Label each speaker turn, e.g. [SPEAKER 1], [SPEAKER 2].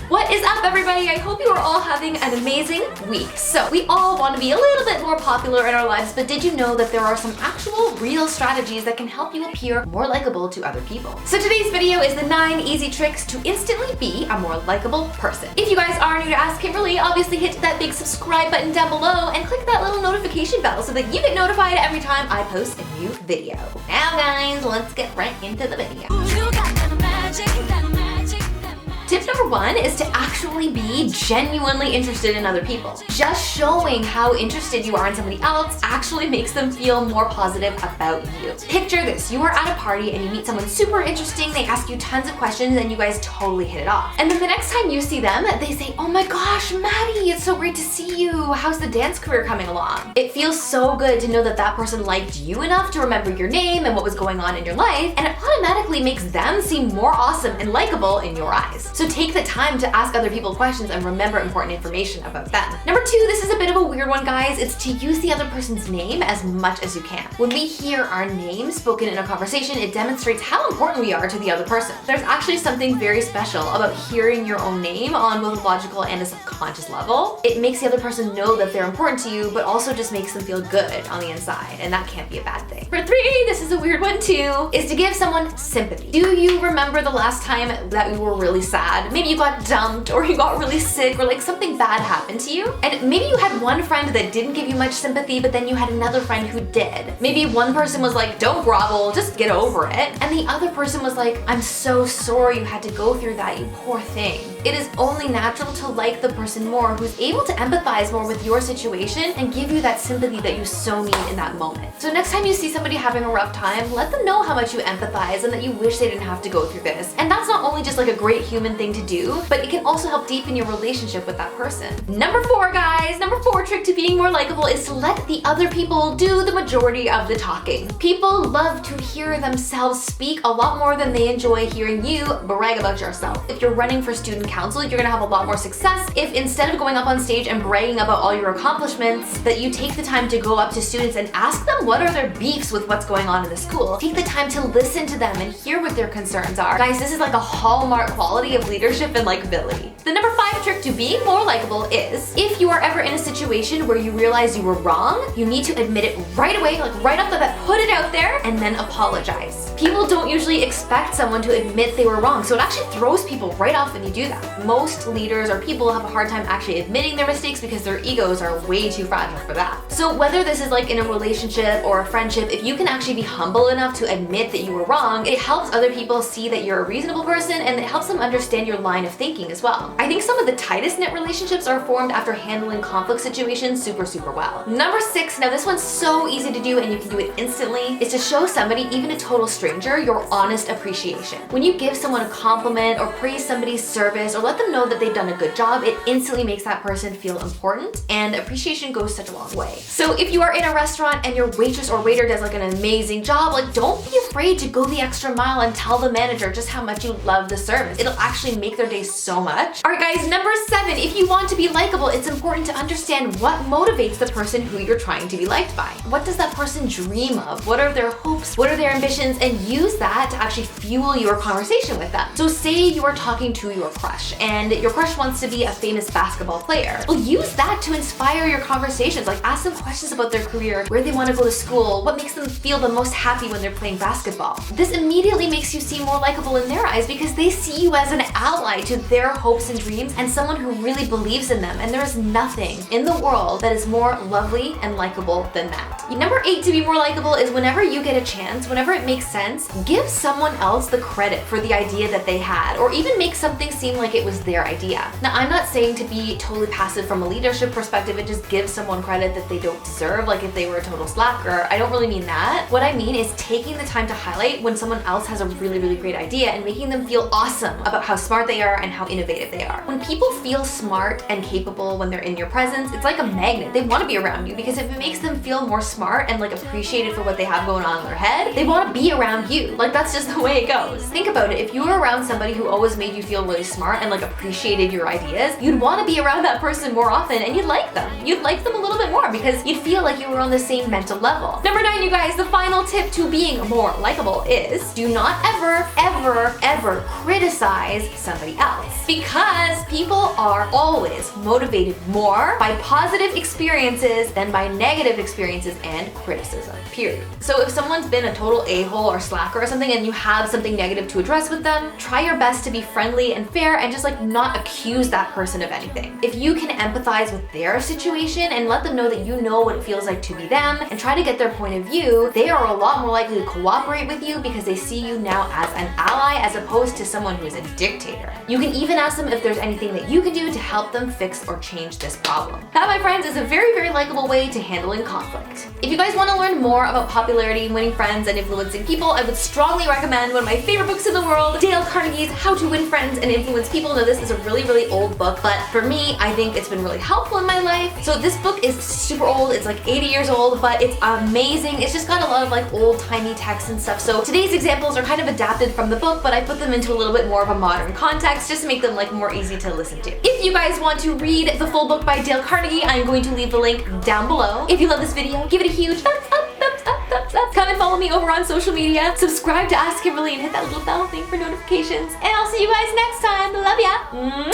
[SPEAKER 1] What is up, everybody? I hope you are all having an amazing week. So we all want to be a little bit more popular in our lives, but did you know that there are some actual real strategies that can help you appear more likable to other people? So today's video is the 9 easy tricks to instantly be a more likable person. If you guys are new to Ask Kimberly, obviously hit that big subscribe button down below and click that little notification bell so that you get notified every time I post a new video. Now guys, let's get right into the video. Tip number 1 is to actually be genuinely interested in other people. Just showing how interested you are in somebody else actually makes them feel more positive about you. Picture this, you are at a party and you meet someone super interesting, they ask you tons of questions and you guys totally hit it off. And then the next time you see them, they say, "Oh my gosh, Maddie, it's so great to see you. How's the dance career coming along?" It feels so good to know that that person liked you enough to remember your name and what was going on in your life, and it automatically makes them seem more awesome and likable in your eyes. So take the time to ask other people questions and remember important information about them. Number 2, this is a bit of a weird one, guys. It's to use the other person's name as much as you can. When we hear our name spoken in a conversation, it demonstrates how important we are to the other person. There's actually something very special about hearing your own name on both a logical and a subconscious level. It makes the other person know that they're important to you, but also just makes them feel good on the inside, and that can't be a bad thing. Number 3, this is a weird one too, is to give someone sympathy. Do you remember the last time that you were really sad? Maybe you got dumped or you got really sick or like something bad happened to you. And maybe you had one friend that didn't give you much sympathy, but then you had another friend who did. Maybe one person was like, "Don't grovel, just get over it." And the other person was like, "I'm so sorry you had to go through that, you poor thing." It is only natural to like the person more who's able to empathize more with your situation and give you that sympathy that you so need in that moment. So next time you see somebody having a rough time, let them know how much you empathize and that you wish they didn't have to go through this. And that's not only just like a great human thing to do, but it can also help deepen your relationship with that person. Number 4, guys, number 4 trick to being more likable is to let the other people do the majority of the talking. People love to hear themselves speak a lot more than they enjoy hearing you brag about yourself. If you're running for student council, you're gonna have a lot more success if instead of going up on stage and bragging about all your accomplishments, that you take the time to go up to students and ask them what are their beefs with what's going on in the school. Take the time to listen to them and hear what their concerns are. Guys, this is like a hallmark quality of leadership and likability. The number 5 trick to being more likable is, if you are ever in a situation where you realize you were wrong, you need to admit it right away, like right off the bat, put it out there, and then apologize. People don't usually expect someone to admit they were wrong, so it actually throws people right off when you do that. Most leaders or people have a hard time actually admitting their mistakes because their egos are way too fragile for that. So whether this is like in a relationship or a friendship, if you can actually be humble enough to admit that you were wrong, it helps other people see that you're a reasonable person and it helps them understand your line of thinking as well. I think some of the tightest knit relationships are formed after handling conflict situations super well. Number 6, now this one's so easy to do and you can do it instantly, is to show somebody, even a total stranger, your honest appreciation. When you give someone a compliment or praise somebody's service or let them know that they've done a good job, it instantly makes that person feel important, and appreciation goes such a long way. So if you are in a restaurant and your waitress or waiter does like an amazing job, like don't be afraid to go the extra mile and tell the manager just how much you love the service. It'll actually make their day so much. Alright guys, number 7, if you want to be likable, it's important to understand what motivates the person who you're trying to be liked by. What does that person dream of? What are their hopes? What are their ambitions? And use that to actually fuel your conversation with them. So say you are talking to your crush and your crush wants to be a famous basketball player. Well, use that to inspire your conversations. Like ask them questions about their career, where they want to go to school, what makes them feel the most happy when they're playing basketball. This immediately makes you seem more likable in their eyes because they see you as an ally to their hopes and dreams and someone who really believes in them. And there is nothing in the world that is more lovely and likable than that. Number 8 to be more likable is whenever you get a chance, whenever it makes sense, give someone else the credit for the idea that they had, or even make something seem like it was their idea. Now, I'm not saying to be totally passive from a leadership perspective and just give someone credit that they don't deserve, like if they were a total slacker. I don't really mean that. What I mean is taking the time to highlight when someone else has a really great idea and making them feel awesome about how smart they are and how innovative they are. When people feel smart and capable when they're in your presence, it's like a magnet. They want to be around you because if it makes them feel more smart and like appreciated for what they have going on in their head, they want to be around you. Like that's just the way it goes. Think about it. If you were around somebody who always made you feel really smart and like appreciated your ideas, you'd want to be around that person more often and you'd like them. You'd like them a little bit more because you'd feel like you were on the same mental level. Number 9, you guys, the final tip to being more likable is do not ever criticize somebody else, because people are always motivated more by positive experiences than by negative experiences and criticism, period. So if someone's been a total a-hole or slacker or something and you have something negative to address with them, try your best to be friendly and fair and just like not accuse that person of anything. If you can empathize with their situation and let them know that you know what it feels like to be them and try to get their point of view, they are a lot more likely to cooperate with you because they see you now as an ally as opposed to someone who is a dictator. You can even ask them if there's anything that you can do to help them fix or change this problem. That, my friends, is a very likable way to handling conflict. If you guys want to learn more about popularity, winning friends, and influencing people, I would strongly recommend one of my favorite books in the world, Dale Carnegie's How to Win Friends and Influence People. Now, this is a really old book, but for me, I think it's been really helpful in my life. So this book is super old. It's like 80 years old, but it's amazing. It's just got a lot of like old-timey text and stuff. So today's examples are kind of adapted from the book, but I put them into a little bit more of a modern context just to make them like more easy to listen to. If you guys want to read the full book by Dale Carnegie, I'm going to leave the link down below. If you love this video, give it a huge thumbs up. Come and follow me over on social media. Subscribe to Ask Kimberly and hit that little bell thing for notifications. And I'll see you guys next time. Love ya.